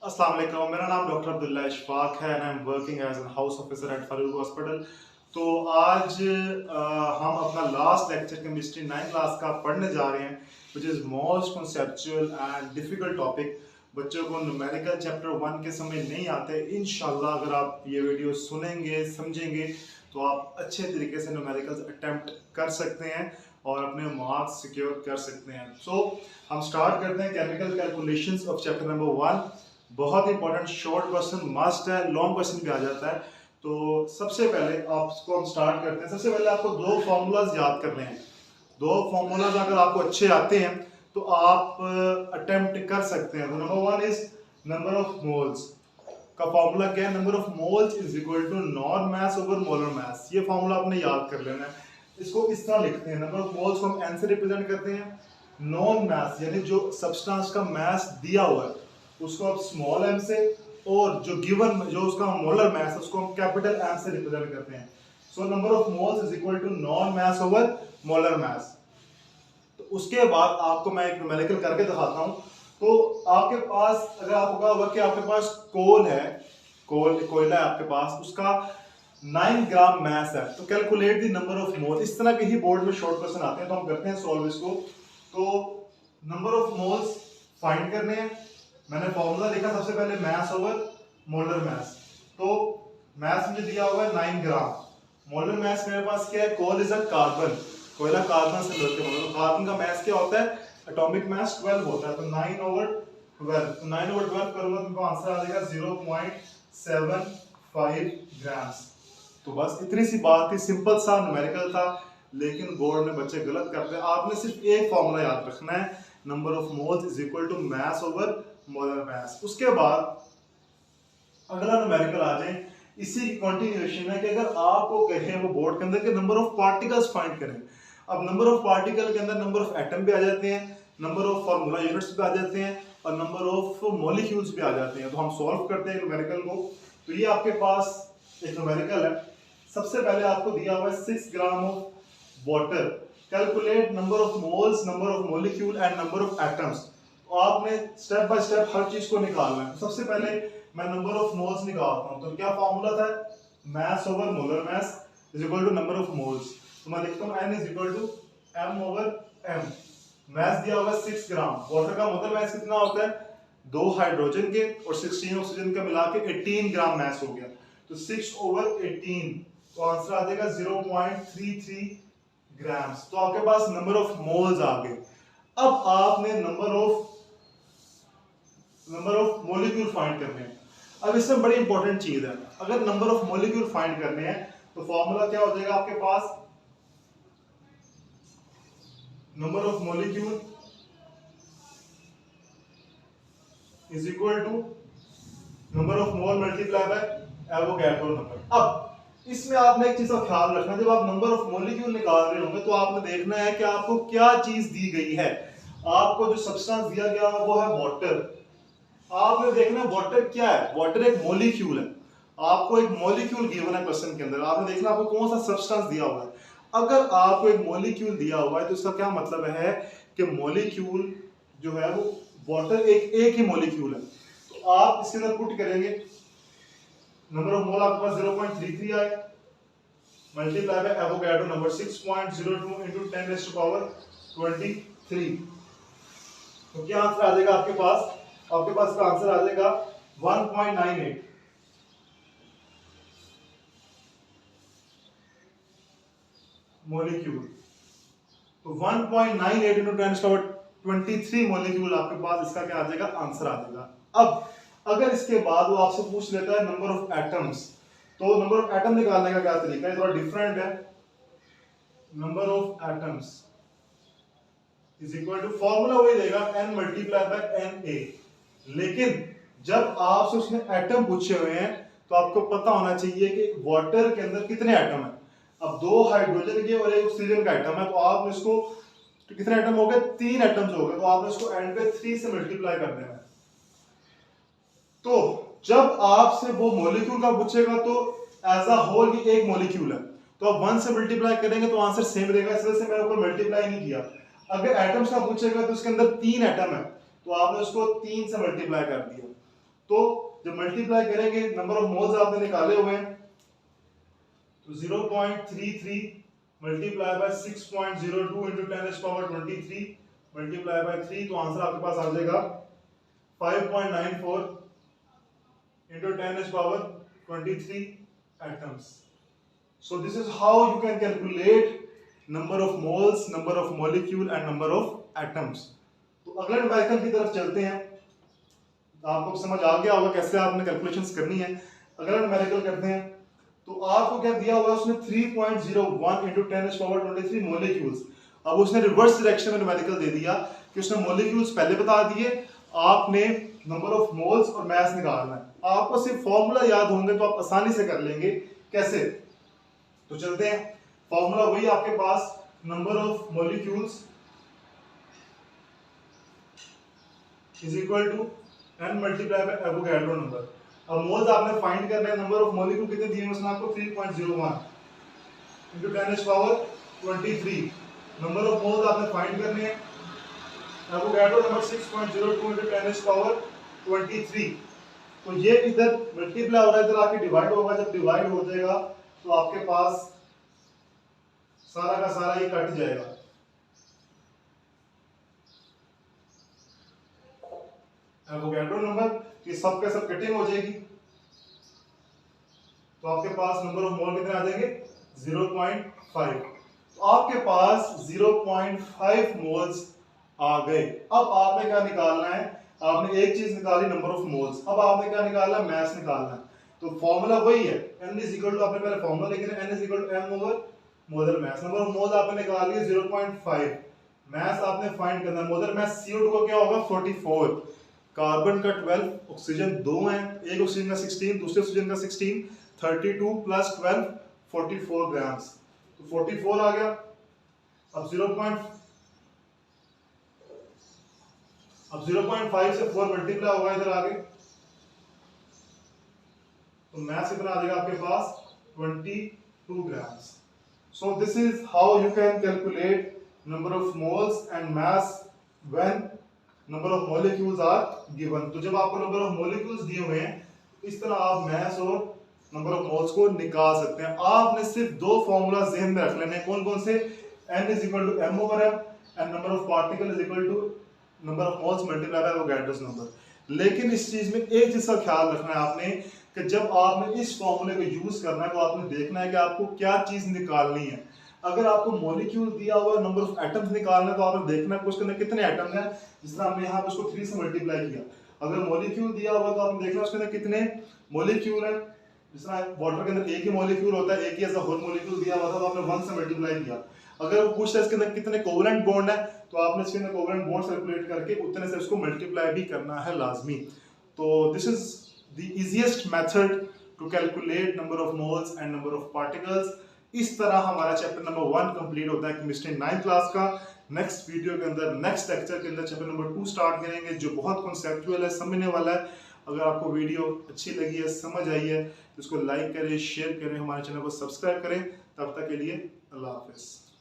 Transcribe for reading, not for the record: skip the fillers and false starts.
अस्सलाम वालेकुम, मेरा नाम डॉक्टर अब्दुल्ला इशफाक है and I am working as an house officer at Farooq hospital. तो आज हम अपना लास्ट लेक्चर केमिस्ट्री 9 क्लास का पढ़ने जा रहे हैं which is most conceptual and difficult topic. बच्चों को न्यूमेरिकल चैप्टर 1 के समय नहीं आते। इंशाल्लाह अगर आप ये वीडियो सुनेंगे समझेंगे तो आप अच्छे तरीके से न्यूमेरिकल्स अटेम्प्ट कर सकते हैं और अपने मार्क्स सिक्योर कर सकते हैं। सो हम स्टार्ट करते हैं chemical calculations of chapter number 1। बहुत इंपॉर्टेंट शॉर्ट क्वेश्चन मस्ट है, लॉन्ग क्वेश्चन भी आ जाता है। तो सबसे पहले आपको हम स्टार्ट करते हैं। सबसे पहले आपको दो फार्मूलाज याद करने हैं। दो फार्मूलाज अगर आपको अच्छे आते हैं तो आप अटेम्प्ट कर सकते हैं। तो number 1 is number of moles का फार्मूला क्या है? Number of moles is equal to known mass over molar mass. ये फार्मूला आपने याद कर लेना है। इसको इस तरह लिखते हैं, नंबर ऑफ मोल्स को हम एन से रिप्रेजेंट करते हैं, नॉन मास यानी जो सब्सटेंस का मास दिया हुआ है उसको आप स्मॉल एम से, और जो गिवन जो उसका मोलर मास है उसको हम कैपिटल एम से रिप्रेजेंट करते हैं। So number of moles is equal to known mass over molar mass. तो उसके बाद आपको मैं एक न्यूमेरिकल करके दिखाता हूं। तो आपके पास अगर आपको कहा होगा कि आपके पास कोल है, कोयला है आपके पास, उसका 9 ग्राम मास है, तो कैलकुलेट द नंबर ऑफ मोल। इस तरह के ही बोर्ड में शॉर्ट क्वेश्चन आते हैं, तो हम करते हैं सॉल्व इसको। तो नंबर ऑफ मोल्स फाइंड करने हैं। मैंने फॉर्मूला लिखा सबसे पहले मास ओवर मोलर मास। तो मास मुझे दिया हुआ है 9 ग्राम, मोलर मास मेरे पास क्या है? कोल इज अ कार्बन, कोयला कार्बन से मिलकर बना। तो कार्बन का मास क्या होता है? एटॉमिक मास 12 होता है। तो 9 ओवर 12, तो 9 ओवर 12 करूंगा तो मेरे आंसर आ जाएगा 0.75 ग्राम्स। तो बस इतनी सी बात थी, सिंपल सा न्यूमेरिकल था, लेकिन बोर्ड में बच्चे गलत करते हैं। आपने सिर्फ एक फॉर्मूला याद रखना है, number of moles is equal to mass over molar mass. उसके बाद अगला न्यूमेरिकल आ जाए, इसी की कंटिन्यूएशन है कि अगर आपको कहे वो बोर्ड के अंदर कि नंबर ऑफ पार्टिकल्स फाइंड करें। अब नंबर ऑफ पार्टिकल के अंदर नंबर ऑफ एटम भी आ जाते हैं, नंबर ऑफ फार्मूला यूनिट्स भी आ जाते हैं और नंबर ऑफ मॉलिक्यूल्स भी आ जाते हैं। तो हम सॉल्व करते हैं न्यूमेरिकल को। तो ये आपके पास एक न्यूमेरिकल है। सबसे पहले आपको दिया हुआ है 6 gram of water, calculate number of moles, number of molecule and number of atoms. तो आपने स्टेप बाय स्टेप हर चीज को निकालना है। सबसे पहले मैं नंबर ऑफ मोल्स निकालता हूं। तो क्या फार्मूला था? Mass over molar mass is equal to number of moles. तो मैं लिखता हूं n is equal to m over m। Mass दिया होगा 6 ग्राम। वाटर का मोलर मास कितना होता है? 2 हाइड्रोजन के और 16 ऑक्सीजन का मिला के 18 ग्राम मास हो गया। तो 6 ओवर 18, तो आंसर आ जाएगा 0.33 ग्राम्स। तो आपके पास नंबर ऑफ मोल्स आ गए। अब आपने नंबर ऑफ मॉलिक्यूल फाइंड करने हैं। अब इसमें बड़ी इंपॉर्टेंट चीज है, अगर नंबर ऑफ मॉलिक्यूल फाइंड करने हैं तो फॉर्मूला क्या हो जाएगा आपके पास? Number of molecule is equal to number of mole multiply by Avogadro number. अब इसमें आपने एक चीज का ख्याल रखना, जब आप नंबर ऑफ मॉलिक्यूल निकाल रहे होंगे तो आपने देखना है कि आपको क्या चीज दी गई है। आपको जो सब्सटेंस दिया गया है वो है वाटर। आपने देखना है वाटर क्या है? वाटर एक मॉलिक्यूल है। आपको एक मॉलिक्यूल गिवन है क्वेश्चन के अंदर, आपने देखना आपको कौन सा सब्सटेंस दिया हुआ है। अगर आपको एक मॉलिक्यूल दिया हुआ है तो इसका क्या मतलब है कि मॉलिक्यूल जो है वो वाटर एक ही मॉलिक्यूल है। तो आप इसके अंदर पुट करेंगे, नंबर ऑफ मोल आपके पास 0.33 आए, multiply by Avogadro number 6.02 into 10 raised to power 23। तो क्या आंसर आ जाएगा आपके पास? आपके पास का आंसर आ जाएगा 1.98 मॉलिक्यूल। तो 1.98 into 10 to power 23 मॉलिक्यूल आपके पास, इसका क्या आ जाएगा? आंसर आ जाएगा। अब अगर इसके बाद वो आपसे पूछ लेता है नंबर ऑफ एटम्स, तो नंबर ऑफ एटम निकालने का क्या तरीका है? थोड़ा डिफरेंट है। Number of atoms is equal to, formula वही देगा n मल्टीप्लाई बाय Na, लेकिन जब आपसे उसने एटम पूछे हुए हैं तो आपको पता होना चाहिए कि वाटर के अंदर कितने एटम है। अब 2 हाइड्रोजन के और 1 ऑक्सीजन का एटम है, तो आपने इसको, तो कितने एटम हो गए? 3 एटम्स हो गए। तो आपने इसको एंड पे 3 से मल्टीप्लाई कर देना है। तो जब आपसे वो मॉलिक्यूल का पूछेगा तो एज अ होल ये एक मॉलिक्यूल है, तो आप 1 से मल्टीप्लाई करेंगे तो आंसर सेम रहेगा, इस वजह से मैंने ऊपर मल्टीप्लाई नहीं किया। अगर एटम्स का पूछेगा तो उसके अंदर 3 एटम है, तो आपने उसको 3 से मल्टीप्लाई कर दिया। तो जब मल्टीप्लाई करेंगे नंबर ऑफ मोल्स आपने निकाले हुए हैं, तो 0.33 multiply by 6.02 into 10⁻23 multiply by 3, तो आंसर आपके पास आ जाएगा 5.94 into 10⁻23 atoms. So this is how you can calculate number of moles, number of molecule and number of atoms. तो अगले न्यूमेरिकल की तरफ चलते हैं। आपको समझ आ गया होगा कैसे आपने कैलकुलेशंस करनी है। अगला न्यूमेरिकल करते हैं, तो आपको क्या दिया हुआ है उसने 3.01 इंटू 10⁻23 मोलिक्यूल्स। अब उसने रिवर्स डायरेक्शन में न्यूमेरिकल दे दिया कि उसने मोलिक्यूल्स पहले बता दिए, आपने नंबर ऑफ मोल्स और मास निकालना है। आपको सिर्फ फॉर्मूला याद होंगे तो आप आसानी से कर लेंगे। कैसे? तो चलते हैं, फॉर्मूला वही आपके पास, number of molecules is equal to n multiply by Avogadro number. अब मोल्स आपने फाइंड करना है, नंबर ऑफ मॉलिक्यूल कितने दिए हैं उसने आपको 3.01 इंटू 10⁻23। नंबर ऑफ मोल्स आपने फाइंड करने हैं, एवोगैड्रो नंबर 6.02 इंटू 10⁻23। तो ये इधर मल्टीप्लाई हो रहा है, इधर आके डिवाइड होगा। जब डिवाइड हो जाएगा तो आपके पास सारा का सारा ये कट जाएगा। एवोगैड्रो नंबर ये सब के सब कटिंग हो जाएगी, तो आपके पास नंबर ऑफ मोल कितने आ जाएंगे 0.5। तो आपके पास 0.5 मोल्स आ गए। अब आपने क्या निकालना है, आपने एक चीज निकाली नंबर ऑफ मोल्स, अब आपने क्या निकालना है, मास निकालना है। तो फॉर्मूला वही है, n इज इक्वल टू, आपने पहले फॉर्मूला लिख लिया, n is equal to m over molar mass. Number of moles आपने निकाल लिए 0.5, मास आपने फाइंड करना है। मोलर मास CO2 का क्या होगा 44, कार्बन का 12, ऑक्सीजन 2 है, एक ऑक्सीजन का 16, दूसरे ऑक्सीजन का 16, 32 प्लस 12 44 ग्राम्स, तो 44 आ गया। अब 0.5 से 4 मल्टीप्लाई होगा इधर आगे, तो मास कितना आ जाएगा आपके पास 22 grams. So this is how you can calculate number of moles and mass when number of molecules are given. तो जब आपको नंबर ऑफ मॉलिक्यूल्स दिए हुए हैं, इस तरह आप मास और नंबर ऑफ मोल्स को निकाल सकते हैं। आपने सिर्फ दो फॉर्मूला ज़हन में रख लेने हैं, कौन कौन से, n is equal to m over m and number of particle is equal to number of moles multiply by Avogadro's number. लेकिन इस चीज में एक चीज का ख्याल रखना है आपने कि जब आपने इस फॉर्मूले को यूज करना है तो आपने देखना है कि आपको क्या चीज निकालनी है। अगर आपको मॉलिक्यूल दिया हुआ नंबर ऑफ एटम्स निकालना है तो आपने देखना है उसके अंदर कितने एटम्स हैं, जिस तरह हमने यहाँ पे उसको 3 से मल्टीप्लाई किया। अगर मॉलिक्यूल दिया हुआ तो आपने देखना है उसके अंदर कितने मॉलिक्यूल हैं, जिस तरह वाटर के अंदर एक ही मॉलिक्यूल होता है, एक ही ऐसा होल मॉलिक्यूल दिया हुआ था तो आपने 1 से मल्टीप्लाई किया। अगर वो पूछता है इसके अंदर कितने कोवेलेंट बॉन्ड है तो आपने इसके अंदर कोवेलेंट बॉन्ड कैलकुलेट करके उतने से इसको मल्टीप्लाई भी करना है लाजमी। तो this is the easiest method to calculate number of moles and number of particles. इस तरह हमारा चैप्टर नंबर 1 कंप्लीट होता है केमिस्ट्री 9th क्लास का। नेक्स्ट वीडियो के अंदर, नेक्स्ट लेक्चर के अंदर चैप्टर नंबर 2 स्टार्ट करेंगे, जो बहुत कॉन्सेप्चुअल है, समझने वाला है। अगर आपको वीडियो अच्छी लगी है, समझ आई है, तो इसको लाइक करें, शेयर करें, हमारे चैनल को सब्सक्राइब करें। तब तक के लिए अल्लाह हाफिज़।